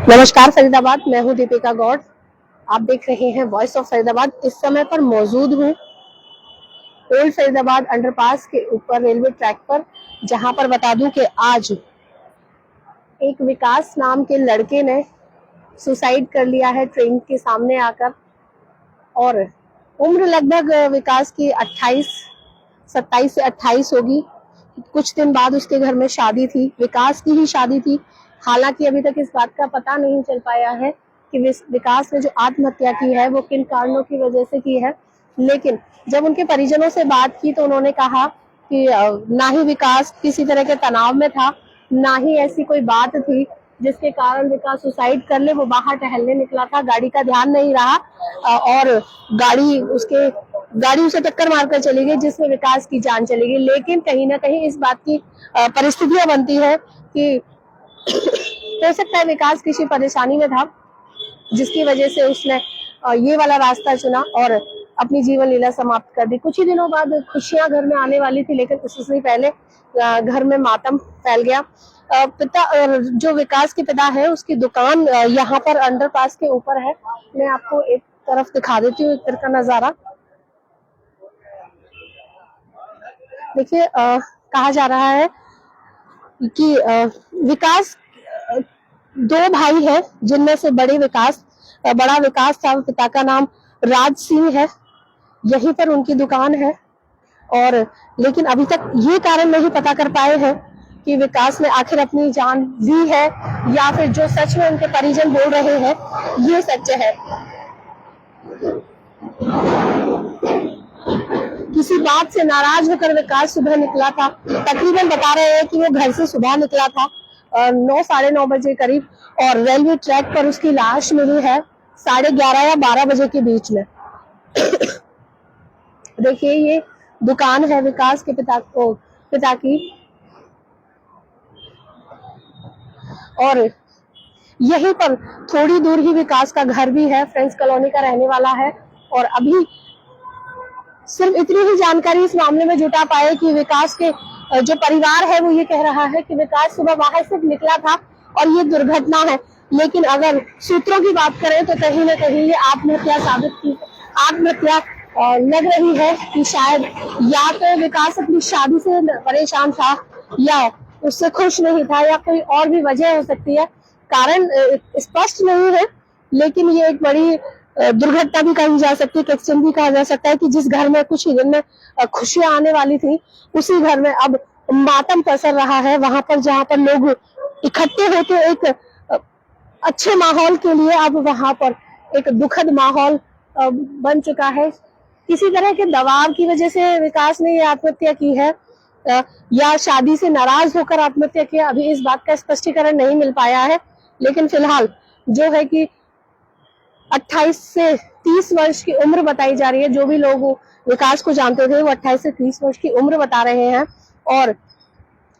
नमस्कार फरीदाबाद, मैं हूँ दीपिका गौड़। आप देख रहे हैं वॉइस ऑफ फरीदाबाद। इस समय पर मौजूद हूँ ओल्ड फरीदाबाद अंडरपास के ऊपर रेलवे ट्रैक पर, जहां पर बता दूं कि आज एक विकास नाम के लड़के ने सुसाइड कर लिया है ट्रेन के सामने आकर। और उम्र लगभग विकास की 27 से 28 होगी। कुछ दिन बाद उसके घर में शादी थी, विकास की ही शादी थी। हालांकि अभी तक इस बात का पता नहीं चल पाया है कि विकास ने जो आत्महत्या की है वो किन कारणों की वजह से की है। लेकिन जब उनके परिजनों से बात की तो उन्होंने कहा कि ना ही विकास किसी तरह के तनाव में था, ना ही ऐसी कोई बात थी जिसके कारण विकास सुसाइड कर ले। वो बाहर टहलने निकला था, गाड़ी का ध्यान नहीं रहा और गाड़ी उसे टक्कर मारकर चली गई, जिसमें विकास की जान चली गई। लेकिन कहीं ना कहीं इस बात की परिस्थितियां बनती है कि हो सकता है विकास किसी परेशानी में था, जिसकी वजह से उसने ये वाला रास्ता चुना और अपनी जीवन लीला समाप्त कर दी। कुछ ही दिनों बाद खुशियां घर में आने वाली थी, लेकिन उससे पहले घर में मातम फैल गया। पिता जो विकास के पिता है, उसकी दुकान यहाँ पर अंडरपास के ऊपर है। मैं आपको एक तरफ दिखा देती हूँ, एक तरफ का नजारा। देखिए, कहा जा रहा है कि विकास दो भाई है, जिनमें से बड़ा विकास था। पिता का नाम राज सिंह है, यहीं पर उनकी दुकान है। और लेकिन अभी तक ये कारण नहीं पता कर पाए हैं कि विकास ने आखिर अपनी जान ली है या फिर जो सच में उनके परिजन बोल रहे हैं ये सच है। किसी बात से नाराज होकर विकास सुबह निकला था। तकरीबन बता रहे हैं कि वो घर से सुबह निकला था 9 साढ़े 9 बजे करीब, और रेलवे ट्रैक पर उसकी लाश मिली है 11:30 या 12 बजे के बीच में। देखिए, ये दुकान है विकास के पिता की, और यहीं पर थोड़ी दूर ही विकास का घर भी है। फ्रेंड्स कॉलोनी का रहने वाला है। और अभी सिर्फ इतनी ही जानकारी इस मामले में जुटा पाए कि विकास के जो परिवार है वो ये कह रहा है कि विकास सुबह बाहर से निकला था और ये दुर्घटना है। लेकिन अगर सूत्रों की बात करें तो कहीं ना कहीं ये आत्महत्या लग रही है कि शायद या तो विकास अपनी शादी से परेशान था, या उससे खुश नहीं था, या कोई और भी वजह हो सकती है। कारण स्पष्ट नहीं है, लेकिन ये एक बड़ी दुर्घटना भी कही जा सकती है, एक्सीडेंट भी कहा जा सकता है कि जिस घर में कुछ ही दिन में खुशियां आने वाली थी, उसी घर में अब मातम पसर रहा है। वहां पर जहां पर लोग इकट्ठे होते एक अच्छे माहौल के लिए, अब वहां पर एक दुखद माहौल बन चुका है। किसी तरह के दबाव की वजह से विकास ने ये आत्महत्या की है या शादी से नाराज होकर आत्महत्या किया, अभी इस बात का स्पष्टीकरण नहीं मिल पाया है। लेकिन फिलहाल जो है कि 28 से 30 वर्ष की उम्र बताई जा रही है। जो भी लोग विकास को जानते थे वो 28 से 30 वर्ष की उम्र बता रहे हैं। और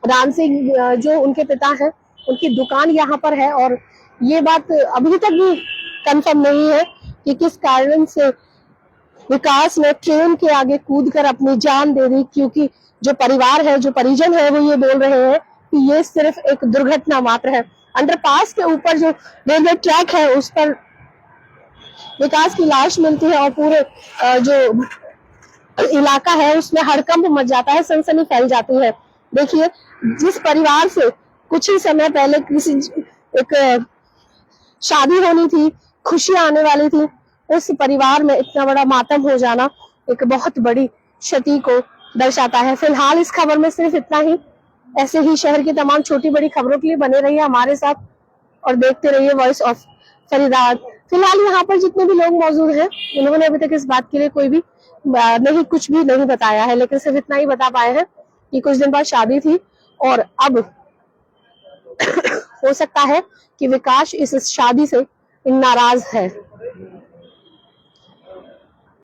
राम सिंह जो उनके पिता हैं, उनकी दुकान यहाँ पर है। और ये बात अभी तक भी कंफर्म नहीं है कि किस कारण से विकास ने ट्रेन के आगे कूदकर अपनी जान दे दी, क्योंकि जो परिवार है, जो परिजन है, वो ये बोल रहे हैं कि ये सिर्फ एक दुर्घटना मात्र है। अंडरपास के ऊपर जो रेलवे ट्रैक है उस पर विकास की लाश मिलती है और पूरे जो इलाका है उसमें हड़कंप मच जाता है, सनसनी फैल जाती है। देखिए, जिस परिवार से कुछ ही समय पहले किसी एक शादी होनी थी, खुशियां आने वाली थी, उस परिवार में इतना बड़ा मातम हो जाना एक बहुत बड़ी क्षति को दर्शाता है। फिलहाल इस खबर में सिर्फ इतना ही। ऐसे ही शहर की तमाम छोटी बड़ी खबरों के लिए बने रहिए हमारे साथ और देखते रहिए वॉइस ऑफ फरीदाबाद। फिलहाल यहाँ पर जितने भी लोग मौजूद हैं, उन्होंने अभी तक इस बात के लिए कुछ भी नहीं बताया है, लेकिन सिर्फ इतना ही बता पाए हैं कि कुछ दिन बाद शादी थी और अब हो सकता है कि विकास इस शादी से नाराज है।